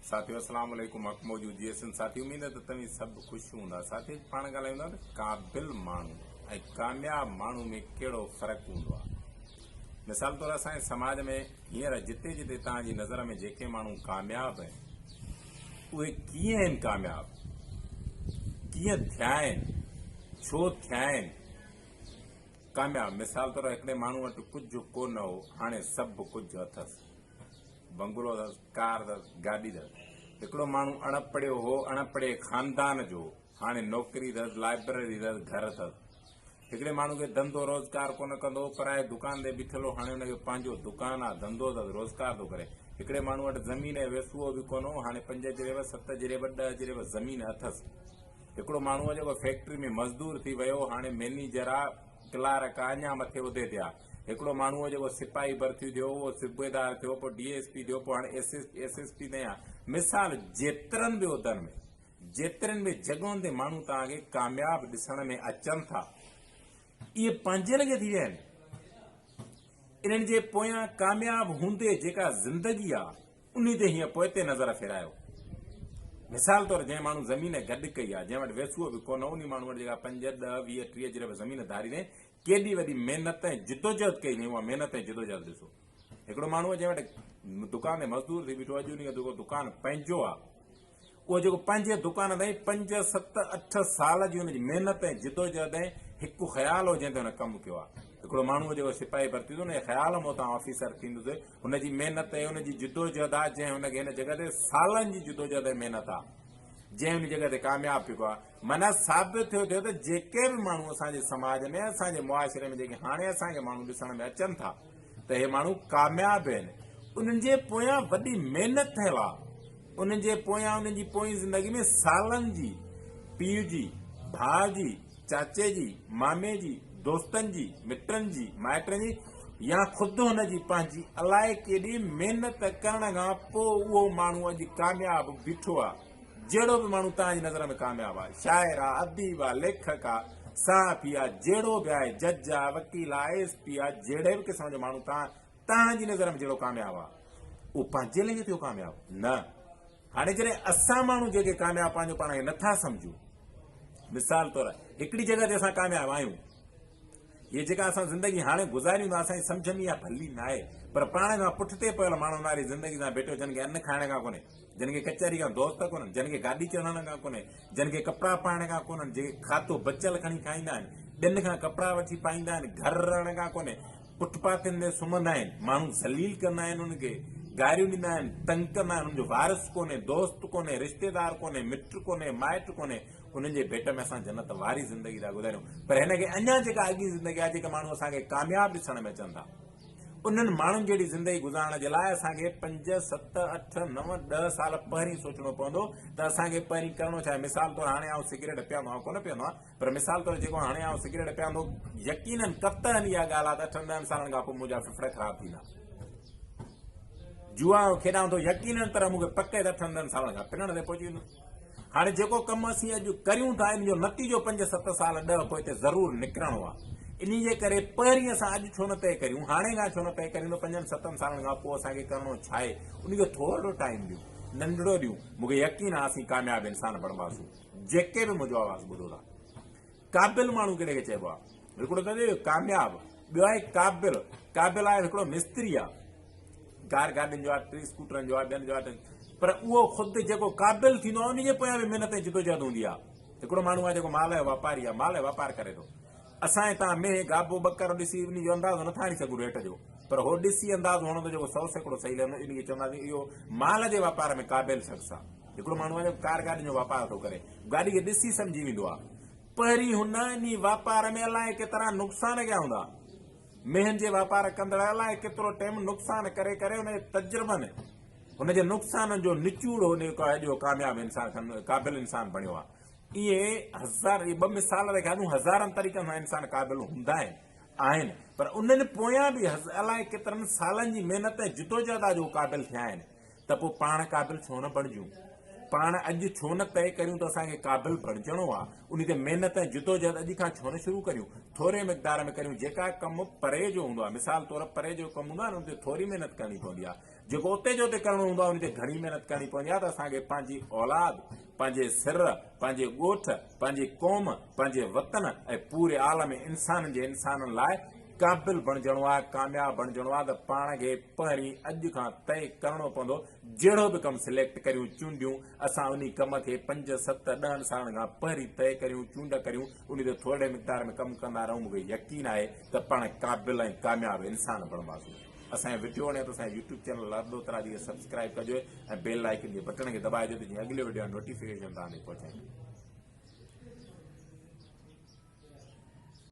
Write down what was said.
साथियों अस्सलाम वालेकुम हक़ मौजूद जी साथी उम्मीद है तव्हीं सब खुश हूंदा साथी पाण ॻाल्हाईंदा क़ाबिल माण्हू ऐं कामयाब माण्हू में कहिड़ो फ़र्क़ु हूंदो आहे। मिसाल तौर असांजे समाज में हींअर जिते जिते तव्हांजी नज़र में जेके माण्हू कामयाब आहिनि उहे कीअं आहिनि कामयाब, कीअं थिया आहिनि, छो थिया आहिनि कामयाब। मिसाल तौर हिकिड़े माण्हू वटि कुझु कोन हो, हाणे सभु कुझु अथसि, बंगलो अथसि, कार अथसि, गाॾी अथसि। हिकिड़ो माण्हू अणपढ़ियो हो, अणपढ़े ख़ानदान जो, हाणे नौकिरी अथसि, लाइब्रेरी अथसि, घर अथसि। हिकिड़े माण्हू खे धंधो रोज़गार कोन कंदो, पराए दुकान ते बीठल हो, हाणे हुनखे पंहिंजो दुकान आहे, धंधो अथसि, रोज़गार थो करे। हिकिड़े माण्हू वटि ज़मीन ऐं वेसुओ बि कोन हो, हाणे 5 जरेब 7 जरेब 10 जरेब ज़मीन अथसि। हिकिड़ो माण्हू आहे जेको फैक्ट्री में मज़दूर थी वियो, हाणे मैनेजर आहे, क्लार्क आहे, अञा मथे उहिदे ते आहे। हिकिड़ो माण्हू आहे जेको सिपाही भर्ती थियो, उहो सूबेदार थियो, पोइ DSP थियो, पोइ हाणे SSP ताईं आहे। मिसाल जेतिरनि बि उहिदनि में, जेतिरनि बि जॻहुनि ते माण्हू तव्हांखे कामयाब ॾिसण में अचनि था, इहे पंहिंजे लॻे थी विया आहिनि। इन्हनि जे पोयां कामयाब हूंदे जेका ज़िंदगी आहे उन ते हीअं पोइ ते नज़र फेरायो। मिसाल तौर जंहिं माण्हू ज़मीन गॾु कई आहे, जंहिं वटि वेसुओ बि कोन हो, उन माण्हू वटि जेका 5, 10, 20, 30 जरेब ज़मीन धारी अथई, केॾी वॾी महिनत ऐं जिदोजहद कई अथई। उहा महिनत ऐं जिदोजहद ॾिसो। हिकिड़ो माण्हू जंहिं वटि दुकान ते मज़दूर थी बीठो, अॼु उनखे जेको दुकान पंहिंजो आहे, उहो जेको पंहिंजे दुकान ताईं 5, 7, 8 साल जी हुनजी महिनत ऐं जिदोजहद ऐं हिकु ख़्याल हो जंहिं ते हुन कमु कयो आहे। हिकिड़ो माण्हू जेको सिपाही भर्ती थियो, हुनजे ख़्याल में हुतां ऑफिसर थींदुसि, हुनजी महिनत ऐं हुनजी जिदोजहद आहे, जंहिं हुनखे हिन जॻह ते सालनि जी जिदोजहद ऐं महिनत आहे, जंहिं हुन जॻह ते कामयाब पियो आहे। माना साबित थियो त जेके बि माण्हू असांजे समाज में, असांजे मुआशिरे में जेके हाणे असांखे माण्हू ॾिसण में अचनि था, त हे माण्हू कामयाब आहिनि। उन्हनि जे पोयां वॾी महिनत थियल आहे, उन्हनि जे पोयां उन्हनि जी पोइ ज़िंदगी में सालनि जी, पीउ जी, भाउ जी, चाचे जी, मामे जी, दोस्तनि जी, मित्रनि जी, माइटनि जी, या ख़ुदि हुनजी पंहिंजी अलाए केॾी महिनत करण खां पोइ उहो माण्हू अॼु कामयाब बीठो आहे। जहिड़ो बि माण्हू तव्हांजी नज़र में कामयाब आहे, शाइर आहे, अदीब आहे, लेखक आहे, सहाफ़ी आहे, जहिड़ो बि आहे, जज आहे, वकील आहे, ISP आहे, जहिड़े बि क़िस्म जो माण्हू तव्हांजी नज़र में जहिड़ो कामयाब आहे, उहो पंहिंजे लॻे थियो कामयाब न। हाणे जॾहिं असां माण्हू जेके कामयाब पंहिंजो पाण खे नथा सम्झूं, मिसाल तौर हिकिड़ी जॻह ते असां कामयाब आहियूं, इहे जेका असां ज़िंदगी हाणे गुज़ारियूं था असांजी सम्झ में इहा भली न आहे, पर पाण खां पुठिते पियल माण्हुनि वारी ज़िंदगी सां वेठो, जिन खे अन्न खाइण खां कोन्हे, जिन खे कचहरी खां दोस्त कोन्हनि, जिन खे गाॾी चढ़ण खां कोन्हे, जिन खे कपिड़ा पाइण खां कोन्हनि, जेके खातो बचियल खणी खाईंदा आहिनि, ॿियनि खां कपिड़ा वठी पाईंदा आहिनि, घर रहण खां कोन्हे, फुटपाथनि ते सुम्हंदा आहिनि, माण्हू ज़लील कंदा आहिनि, उनखे गारियूं ॾींदा आहिनि, तंग कंदा आहिनि, हुनजो वारिस कोन्हे, दोस्त कोन्हे, रिश्तेदार कोन्हे, मिट कोन्हे, माइट कोन्हे, उन्हनि जे भेट में असां जन्नत वारी ज़िंदगी था गुज़ारियूं। पर हिन खे अञा जेका अॻी ज़िंदगी आहे, जेके माण्हू असांखे कामयाब ॾिसण में अचनि था, उन्हनि माण्हुनि जहिड़ी ज़िंदगी गुज़ारण जे लाइ असांखे 5, 7, 8, 9, 10 साल पहिरीं सोचणो पवंदो त असांखे पहिरीं करिणो छा आहे। मिसाल तौर हाणे आउं सिगरेट पीअंदो आहियां, कोन पीअंदो आहियां, पर मिसाल तौर जेको हाणे आउं सिगरेट पीअंदो, यकीनन कतन इहा ॻाल्हि आहे त 8, 10 सालनि खां पोइ मुंहिंजा फेफड़ ख़राब थींदा। जुआ खेॾां थो, यकीनन तरह मूंखे पके 8, 10 सालनि खां पिनण ते पहुची वेंदो। हाणे जेको कमु असीं अॼु करियूं था, इन जो नतीजो 5, 7 साल 10 पोइ हिते ज़रूरु निकिरणो आहे। इन जे करे पहिरीं असां अॼु छो न तइ करियूं, हाणे खां छो न तइ करियूं त 5, 7 सालनि खां पोइ असांखे करिणो छा आहे, उनखे थोरो टाइम ॾियूं, नंढड़ो ॾियूं। मूंखे यकीन आहे असीं कामयाब इंसान बणिबासूं, जेके बि मुंहिंजो आवाज़ ॿुधो था। क़ाबिल माण्हू कहिड़े खे चइबो आहे, हिकिड़ो त कामयाब, ॿियो आहे क़ाबिल। क़ाबिल आहे हिकिड़ो मिस्त्री आहे, कार गाॾियुनि जो आहे, 3 स्कूटरनि जो आहे, ॿियनि जो आहे, पर उहो ख़ुदि जेको क़ाबिल थींदो आहे, उनजे पोयां बि महिनत ऐं जिदोजहद हूंदी आहे। हिकिड़ो माण्हू आहे जेको माल जो वापारी आहे, माल जो वापारु करे थो। असां हितां में गाबो बकर ॾिसी उन जो अंदाज़ो नथा हणी सघूं रेट जो, पर हो ॾिसी अंदाज़ो हणंदो जेको 100% सही लॻंदो, इन खे चवंदासीं इहो माल जे वापार में क़ाबिल शख़्स आहे। हिकिड़ो माण्हू आहे जेको कार गाॾियुनि जो वापारु थो करे, गाॾी खे ॾिसी सम्झी वेंदो आहे, पहिरीं हुन इन वापार में अलाए केतिरा नुक़सान कया हूंदा, मेहन जे वापार कंदड़ अलाए केतिरो टाइम नुक़सान करे करे हुनजे तजुर्बनि, हुनजे नुक़सान जो निचूड़ अॼु कामयाब इंसान, क़ाबिल इंसान बणियो आहे। इहे 1000 ॿ मिसाल रखिया तूं, हज़ारनि तरीक़नि सां इंसान क़ाबिल हूंदा आहिनि, पर उन्हनि पोयां बि अलाए केतिरनि सालनि जी महिनत ऐं जिदोजहद आहे जो क़ाबिल थिया आहिनि। त पोइ पाण क़ाबिल छो न बणिजूं, पाण अॼु छो न तय करियूं त असांखे क़ाबिल बणजणो आहे, उन ते महिनत ऐं जिदोजहद अॼु खां छो न शुरू करियूं, थोरे मिक़दार में करियूं। जेका कमु परे जो हूंदो आहे, मिसाल तौर परे जो कमु हूंदो आहे न, उन ते थोरी महिनत करणी पवंदी आहे। जेको उते जो उते करिणो हूंदो आहे उन ते घणी महिनत करणी पवंदी आहे। त असांखे पंहिंजी औलाद, पंहिंजे सिर, पंहिंजे ॻोठ, पंहिंजी क़ौम, पंहिंजे वतन ऐं पूरे आलम इंसाननि लाइ क़ाबिल बणजणो आहे, कामयाब बणजणो आहे। त पाण खे पहिरीं अॼु खां तय करिणो पवंदो, जहिड़ो बि कमु सिलेक्ट करियूं, चूंडियूं, असां उन कम खे 5, 7, 10 सालनि खां पहिरीं तय करियूं, चूंड करियूं, उन ते थोरे मिक़दार में कमु कंदा रहूं। मूंखे यकीन आहे त पाण क़ाबिल ऐं कामयाब इंसान बणंदासीं। असांजे वीडियो वणे त असांजे यूट्यूब चैनल लाडोतरा जी सब्सक्राइब कजो ऐं बेल आइकन जे बटन खे दॿाइजो त जीअं अॻिले वीडियो नोटिफिकेशन तव्हां ॾे पहुचाईंदो।